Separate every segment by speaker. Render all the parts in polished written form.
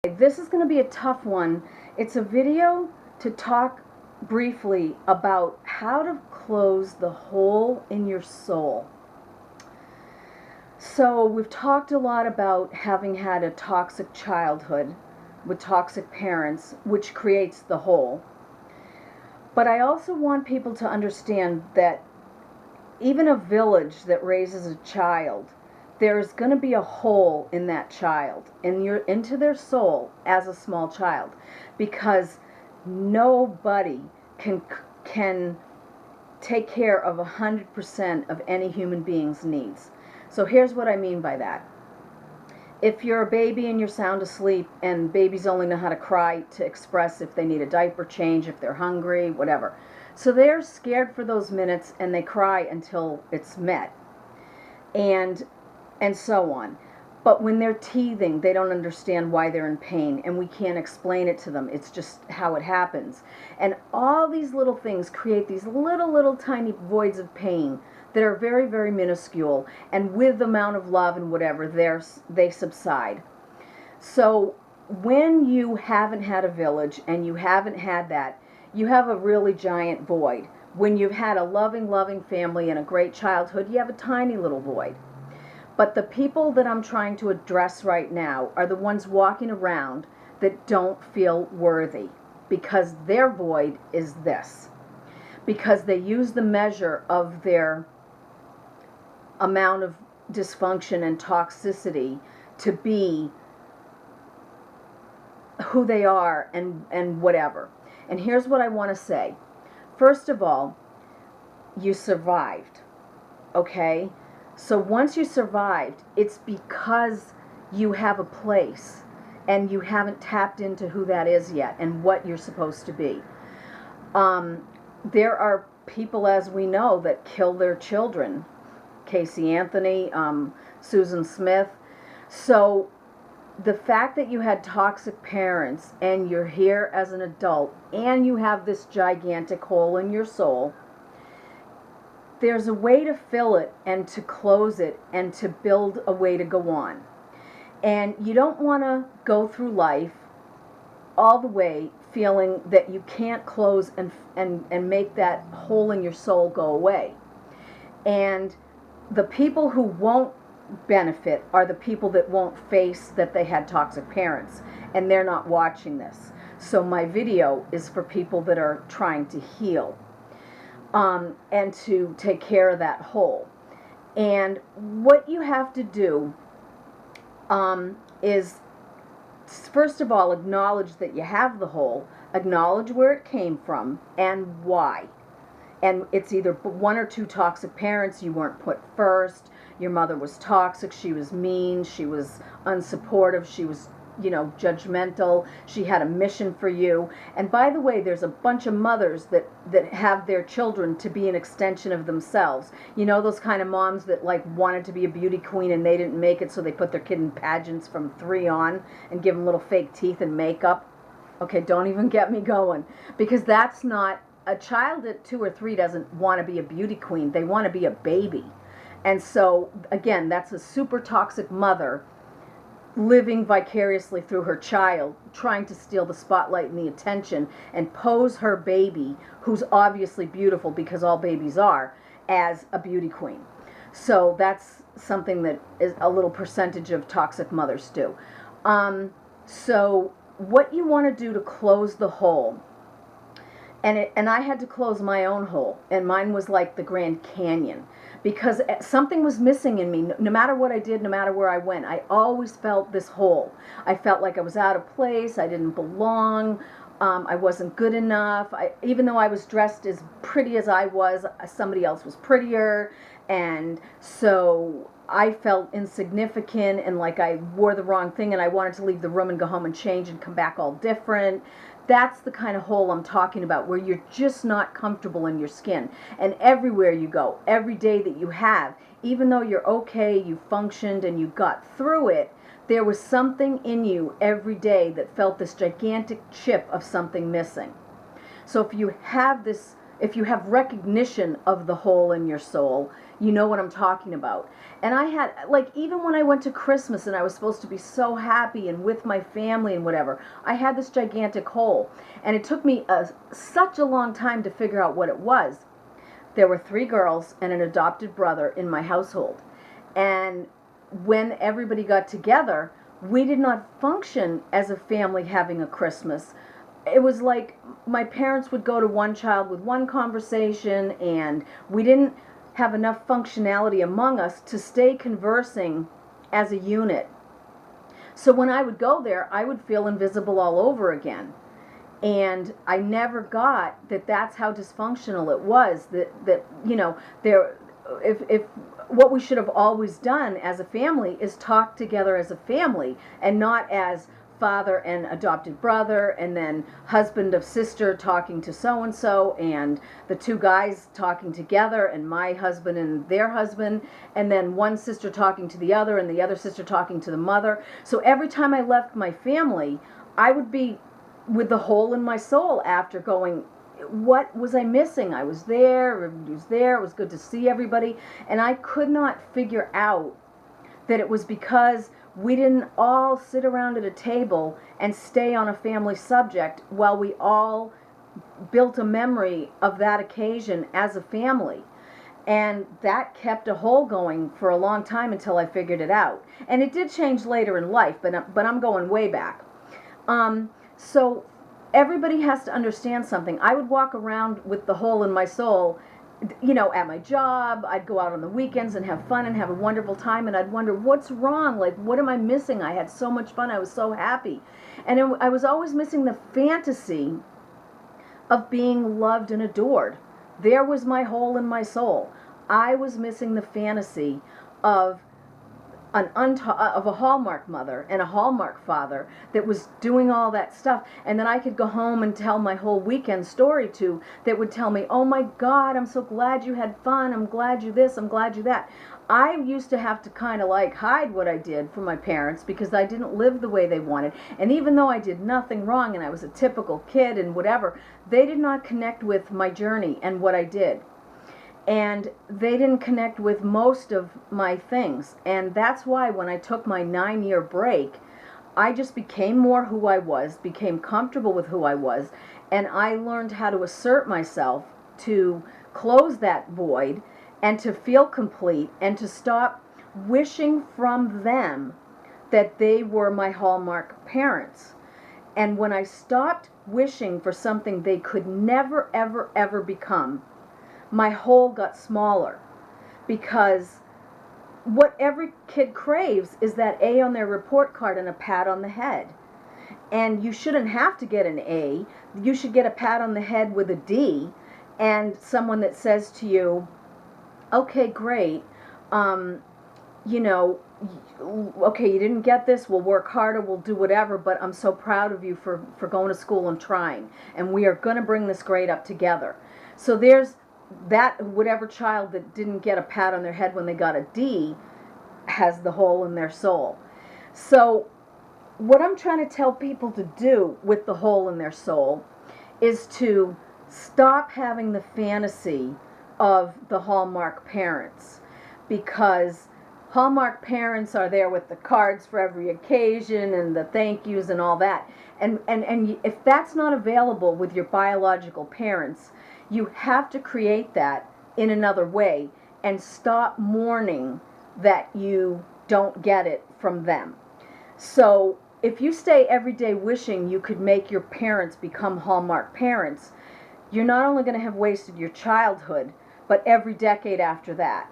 Speaker 1: This is going to be a tough one. It's a video to talk briefly about how to close the hole in your soul. So we've talked a lot about having had a toxic childhood with toxic parents, which creates the hole. But I also want people to understand that even a village that raises a child, there's going to be a hole in that child, into their soul as a small child, because nobody can take care of 100% of any human being's needs. So here's what I mean by that. If you're a baby and you're sound asleep, and babies only know how to cry to express if they need a diaper change, if they're hungry, whatever. So they're scared for those minutes and they cry until it's met. And so on. But when they're teething, they don't understand why they're in pain, and we can't explain it to them. It's just how it happens. And all these little things create these little tiny voids of pain that are very, very minuscule, and with the amount of love and whatever, they subside. So when you haven't had a village and you haven't had that, you have a really giant void. When you've had a loving family and a great childhood, you have a tiny little void. But the people that I'm trying to address right now are the ones walking around that don't feel worthy, because their void is this. Because they use the measure of their amount of dysfunction and toxicity to be who they are and whatever. And here's what I want to say. First of all, you survived, okay? So once you survived, it's because you have a place and you haven't tapped into who that is yet and what you're supposed to be. There are people, as we know, that kill their children. Casey Anthony, Susan Smith. So the fact that you had toxic parents and you're here as an adult and you have this gigantic hole in your soul, there's a way to fill it and to close it and to build a way to go on. And you don't want to go through life all the way feeling that you can't close and make that hole in your soul go away. And the people who won't benefit are the people that won't face that they had toxic parents, and they're not watching this. So my video is for people that are trying to heal. And to take care of that hole. And what you have to do is, first of all, acknowledge that you have the hole, acknowledge where it came from and why. And it's either one or two toxic parents. You weren't put first. Your mother was toxic. She was mean. She was unsupportive. She was judgmental. She had a mission for you. And by the way, there's a bunch of mothers that have their children to be an extension of themselves. You know, those kind of moms that wanted to be a beauty queen and they didn't make it, so they put their kid in pageants from 3 on and give them little fake teeth and makeup. Okay, don't even get me going, because that's not, a child at 2 or 3 doesn't want to be a beauty queen. They want to be a baby. And so again, that's a super toxic mother living vicariously through her child, trying to steal the spotlight and the attention and pose her baby, who's obviously beautiful because all babies are, as a beauty queen. So that's something that is a little percentage of toxic mothers do. So what you want to do to close the hole, and I had to close my own hole, and mine was like the Grand Canyon, because something was missing in me. No matter what I did, no matter where I went, I always felt this hole. I felt like I was out of place, I didn't belong, I wasn't good enough. Even though I was dressed as pretty as I was, somebody else was prettier, and so I felt insignificant and like I wore the wrong thing, and I wanted to leave the room and go home and change and come back all different. That's the kind of hole I'm talking about, where you're just not comfortable in your skin. And everywhere you go, every day that you have, even though you're okay, you functioned and you got through it, there was something in you every day that felt this gigantic chip of something missing. So if you have recognition of the hole in your soul, You know what I'm talking about. And I had, like, even when I went to Christmas and I was supposed to be so happy and with my family and whatever, I had this gigantic hole. And it took me such a long time to figure out what it was. There were 3 girls and an adopted brother in my household. And when everybody got together, we did not function as a family having a Christmas. It was like my parents would go to one child with one conversation, and we didn't have enough functionality among us to stay conversing as a unit. So when I would go there, I would feel invisible all over again. And I never got that that's how dysfunctional it was, that you know, there, if what we should have always done as a family is talk together as a family, and not as father and adopted brother, and then husband of sister talking to so and so, and the 2 guys talking together, and my husband and their husband, and then one sister talking to the other, and the other sister talking to the mother. So every time I left my family, I would be with the hole in my soul after going, what was I missing? I was there, everybody was there, it was good to see everybody, and I could not figure out that it was because we didn't all sit around at a table and stay on a family subject while we all built a memory of that occasion as a family. And that kept a hole going for a long time until I figured it out. And it did change later in life, but I'm going way back. So everybody has to understand something. I would walk around with the hole in my soul, you know, at my job. I'd go out on the weekends and have fun and have a wonderful time, and I'd wonder, what's wrong? Like, what am I missing? I had so much fun. I was so happy. And I was always missing the fantasy of being loved and adored. There was my hole in my soul. I was missing the fantasy of of a Hallmark mother and a Hallmark father that was doing all that stuff, and then I could go home and tell my whole weekend story to, that would tell me, oh my God, I'm so glad you had fun, I'm glad you this, I'm glad you that. I used to have to kind of like hide what I did from my parents because I didn't live the way they wanted, and even though I did nothing wrong and I was a typical kid and whatever, they did not connect with my journey and what I did. And they didn't connect with most of my things. And that's why when I took my 9-year break, I just became more who I was, became comfortable with who I was, and I learned how to assert myself, to close that void, and to feel complete, and to stop wishing from them that they were my Hallmark parents. And when I stopped wishing for something they could never, ever, ever become, my hole got smaller, because what every kid craves is that A on their report card and a pat on the head. And you shouldn't have to get an A. You should get a pat on the head with a D, and someone that says to you, okay, great, you know, okay, you didn't get this, we'll work harder, we'll do whatever, but I'm so proud of you for going to school and trying, and we are going to bring this grade up together. So there's that, whatever child that didn't get a pat on their head when they got a D has the hole in their soul. So what I'm trying to tell people to do with the hole in their soul is to stop having the fantasy of the Hallmark parents, because Hallmark parents are there with the cards for every occasion and the thank yous and all that. And if that's not available with your biological parents, you have to create that in another way and stop mourning that you don't get it from them. So if you stay every day wishing you could make your parents become Hallmark parents, you're not only going to have wasted your childhood, but every decade after that.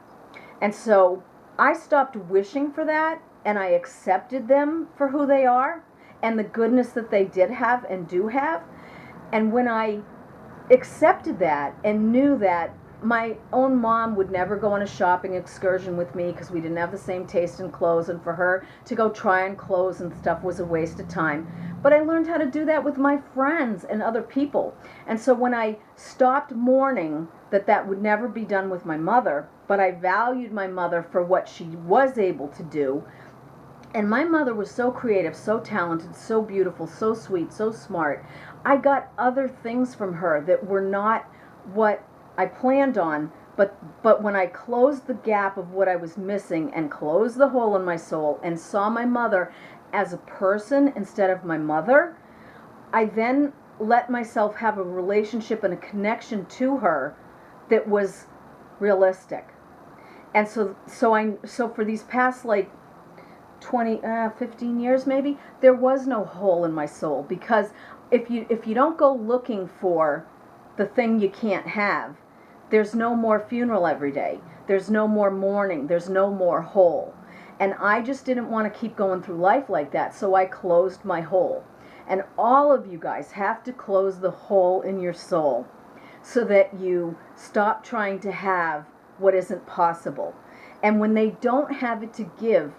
Speaker 1: And so I stopped wishing for that, and I accepted them for who they are and the goodness that they did have and do have. And when I accepted that and knew that my own mom would never go on a shopping excursion with me because we didn't have the same taste in clothes, and for her to go try on clothes and stuff was a waste of time. But I learned how to do that with my friends and other people. And so when I stopped mourning that that would never be done with my mother, but I valued my mother for what she was able to do. And my mother was so creative, so talented, so beautiful, so sweet, so smart. I got other things from her that were not what I planned on, But when I closed the gap of what I was missing and closed the hole in my soul and saw my mother as a person instead of my mother, I then let myself have a relationship and a connection to her that was realistic. And so for these past like 20 15 years maybe, there was no hole in my soul, because if you don't go looking for the thing you can't have, there's no more funeral every day, there's no more mourning, there's no more hole. And I just didn't want to keep going through life like that, so I closed my hole. And all of you guys have to close the hole in your soul so that you stop trying to have what isn't possible. And when they don't have it to give,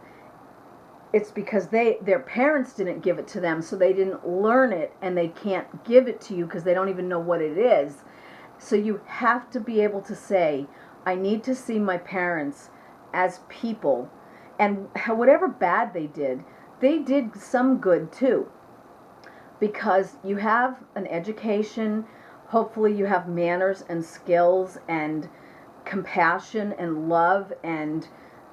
Speaker 1: it's because their parents didn't give it to them, so they didn't learn it, and they can't give it to you because they don't even know what it is. So you have to be able to say, I need to see my parents as people, and whatever bad they did some good too. Because you have an education, hopefully you have manners and skills and compassion and love and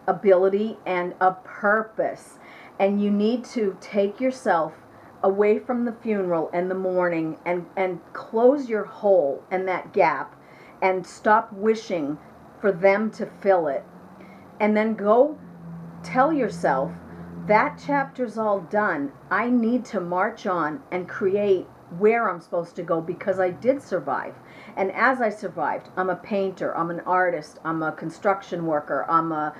Speaker 1: ability and a purpose. And you need to take yourself away from the funeral and the mourning, and close your hole and that gap, and stop wishing for them to fill it. And then go tell yourself, that chapter's all done. I need to march on and create where I'm supposed to go, because I did survive. And as I survived, I'm a painter, I'm an artist, I'm a construction worker, I'm a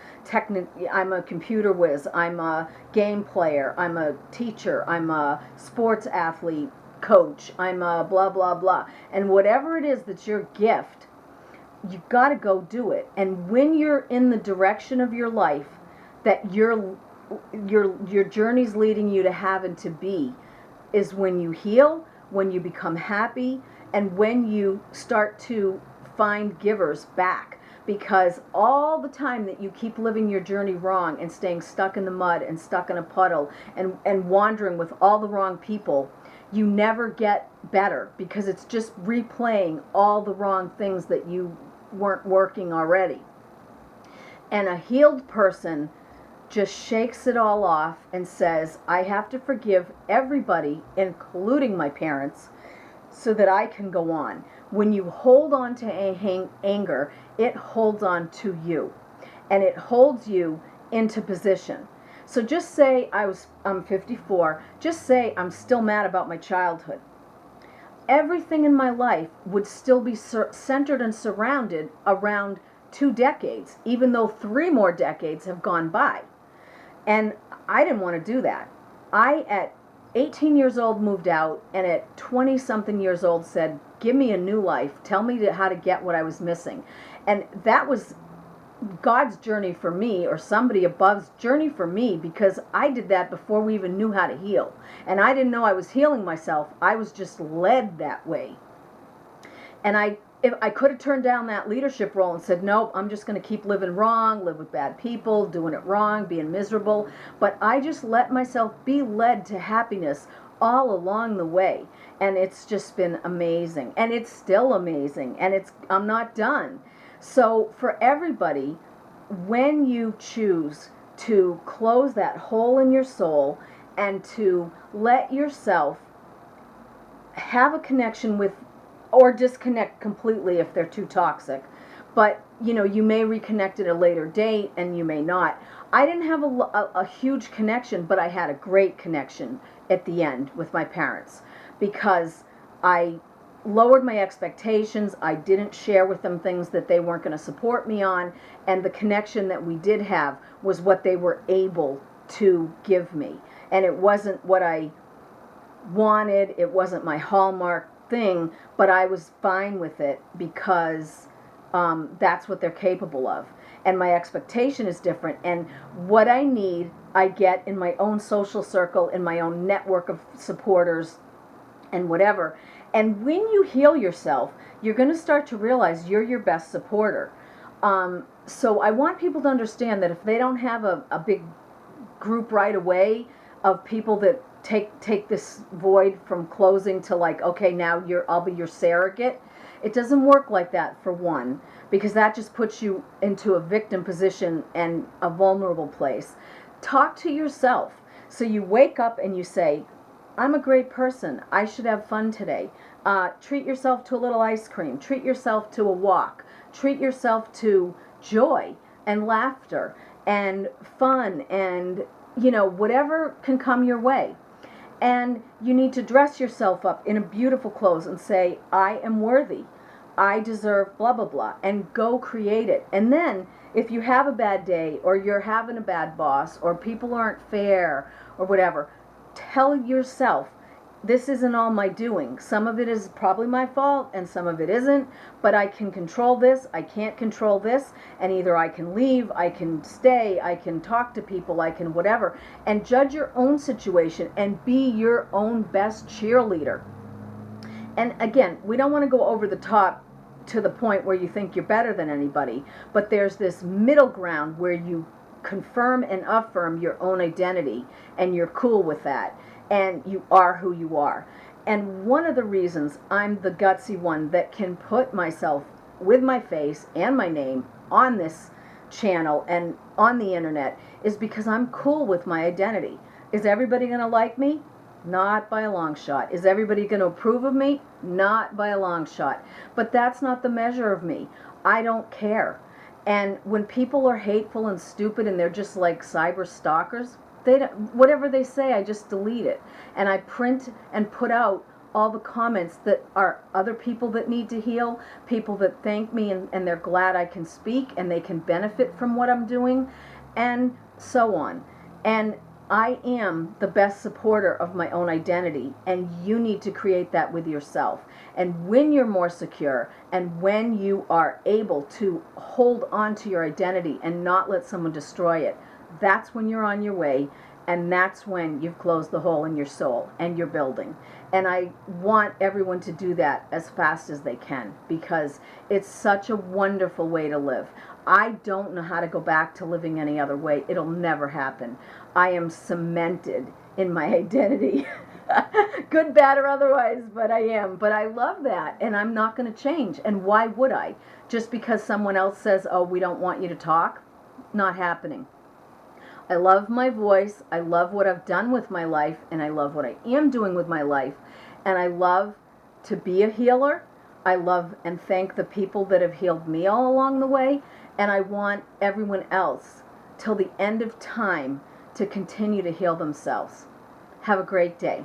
Speaker 1: computer whiz, I'm a game player, I'm a teacher, I'm a sports athlete, coach, I'm a blah blah blah. And whatever it is that's your gift, you've got to go do it. And when you're in the direction of your life that your journey's leading you to have and to be, is when you heal, when you become happy, and when you start to find givers back. Because all the time that you keep living your journey wrong and staying stuck in the mud and stuck in a puddle and wandering with all the wrong people, you never get better, because it's just replaying all the wrong things that you weren't working already. And a healed person just shakes it all off and says, I have to forgive everybody, including my parents, so that I can go on. When you hold on to anger, it holds on to you, and it holds you into position. So just say I'm 54, just say I'm still mad about my childhood. Everything in my life would still be centered and surrounded around 2 decades, even though 3 more decades have gone by. And I didn't want to do that. I, at 18 years old, moved out, and at 20-something years old said, give me a new life. Tell me how to get what I was missing. And that was God's journey for me, or somebody above's journey for me, because I did that before we even knew how to heal. And I didn't know I was healing myself. I was just led that way. And if I could have turned down that leadership role and said, nope, I'm just going to keep living wrong, live with bad people, doing it wrong, being miserable. But I just let myself be led to happiness all along the way. And it's just been amazing. And it's still amazing. And I'm not done. So for everybody, when you choose to close that hole in your soul and to let yourself have a connection with, or disconnect completely if they're too toxic. But, you may reconnect at a later date, and you may not. I didn't have a huge connection, but I had a great connection at the end with my parents, because I lowered my expectations. I didn't share with them things that they weren't going to support me on, and the connection that we did have was what they were able to give me. And it wasn't what I wanted, it wasn't my hallmark thing, but I was fine with it, because that's what they're capable of. And my expectation is different, and what I need, I get in my own social circle, in my own network of supporters, and whatever. And when you heal yourself, you're going to start to realize you're your best supporter. So I want people to understand that if they don't have a big group right away of people that take this void from closing to, like, okay, now I'll be your surrogate. It doesn't work like that, for one, because that just puts you into a victim position and a vulnerable place. Talk to yourself. So you wake up and you say, I'm a great person. I should have fun today. Treat yourself to a little ice cream. Treat yourself to a walk. Treat yourself to joy and laughter and fun and, whatever can come your way. And you need to dress yourself up in a beautiful clothes and say, I am worthy. I deserve blah, blah, blah. And go create it. And then if you have a bad day or you're having a bad boss or people aren't fair or whatever, tell yourself, this isn't all my doing. Some of it is probably my fault and some of it isn't, but I can control this, I can't control this, and either I can leave, I can stay, I can talk to people, I can whatever, and judge your own situation and be your own best cheerleader. And again, we don't want to go over the top to the point where you think you're better than anybody, but there's this middle ground where you confirm and affirm your own identity and you're cool with that and you are who you are. And one of the reasons I'm the gutsy one that can put myself with my face and my name on this channel and on the internet is because I'm cool with my identity. Is everybody going to like me? Not by a long shot. Is everybody going to approve of me? Not by a long shot. But that's not the measure of me. I don't care. And when people are hateful and stupid and they're just like cyber stalkers, whatever they say, I just delete it. And I print and put out all the comments that are other people that need to heal, people that thank me and they're glad I can speak and they can benefit from what I'm doing, and so on. And I am the best supporter of my own identity, and you need to create that with yourself. And when you're more secure and when you are able to hold on to your identity and not let someone destroy it, that's when you're on your way, and that's when you've closed the hole in your soul and you're building. And I want everyone to do that as fast as they can because it's such a wonderful way to live. I don't know how to go back to living any other way. It'll never happen. I am cemented in my identity. Good, bad, or otherwise, but I am. But I love that, and I'm not going to change. And why would I? Just because someone else says, oh, we don't want you to talk? Not happening. I love my voice. I love what I've done with my life, and I love what I am doing with my life. And I love to be a healer. I love and thank the people that have healed me all along the way. And I want everyone else, till the end of time, to continue to heal themselves. Have a great day.